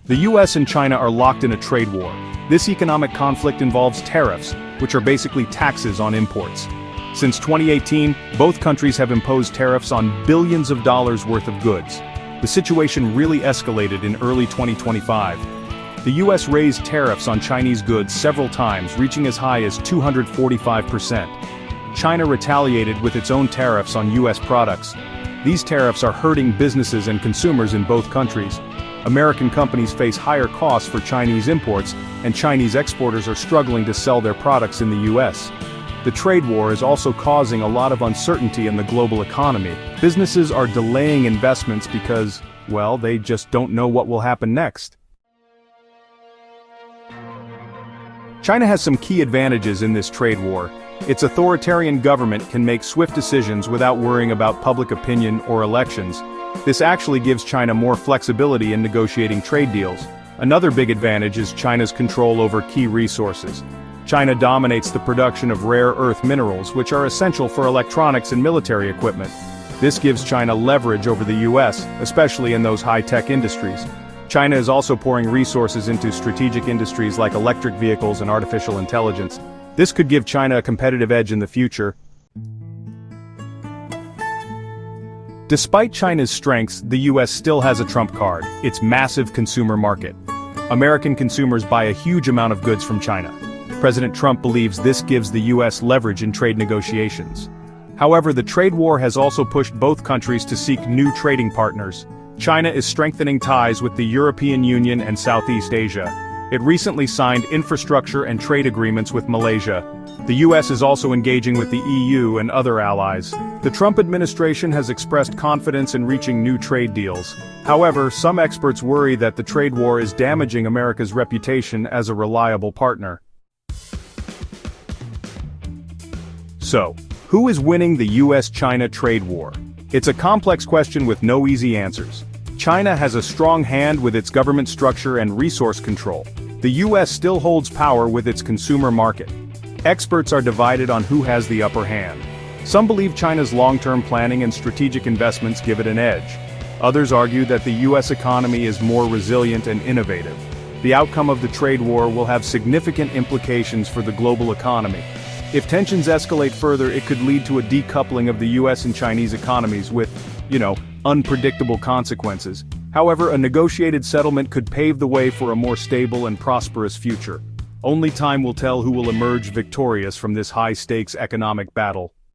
The US and China are locked in a trade war. This economic conflict involves tariffs, which are basically taxes on imports. Since 2018, both countries have imposed tariffs on billions of dollars worth of goods. The situation really escalated in early 2025. The US raised tariffs on Chinese goods several times, reaching as high as 245%. China retaliated with its own tariffs on US products. These tariffs are hurting businesses and consumers in both countries. American companies face higher costs for Chinese imports, and Chinese exporters are struggling to sell their products in the US. The trade war is also causing a lot of uncertainty in the global economy. Businesses are delaying investments because, well, they just don't know what will happen next. China has some key advantages in this trade war. Its authoritarian government can make swift decisions without worrying about public opinion or elections. This actually gives China more flexibility in negotiating trade deals. Another big advantage is China's control over key resources. China dominates the production of rare earth minerals, which are essential for electronics and military equipment. This gives China leverage over the US, especially in those high-tech industries. China is also pouring resources into strategic industries like electric vehicles and artificial intelligence. This could give China a competitive edge in the future. Despite China's strengths, the US still has a trump card: its massive consumer market. American consumers buy a huge amount of goods from China. President Trump believes this gives the US leverage in trade negotiations. However, the trade war has also pushed both countries to seek new trading partners. China is strengthening ties with the European Union and Southeast Asia. It recently signed infrastructure and trade agreements with Malaysia. The US is also engaging with the EU and other allies. The Trump administration has expressed confidence in reaching new trade deals. However, some experts worry that the trade war is damaging America's reputation as a reliable partner. So, who is winning the US-China trade war? It's a complex question with no easy answers. China has a strong hand with its government structure and resource control. The US still holds power with its consumer market. Experts are divided on who has the upper hand. Some believe China's long-term planning and strategic investments give it an edge. Others argue that the US economy is more resilient and innovative. The outcome of the trade war will have significant implications for the global economy. If tensions escalate further, it could lead to a decoupling of the US and Chinese economies with, unpredictable consequences. However, a negotiated settlement could pave the way for a more stable and prosperous future. Only time will tell who will emerge victorious from this high-stakes economic battle.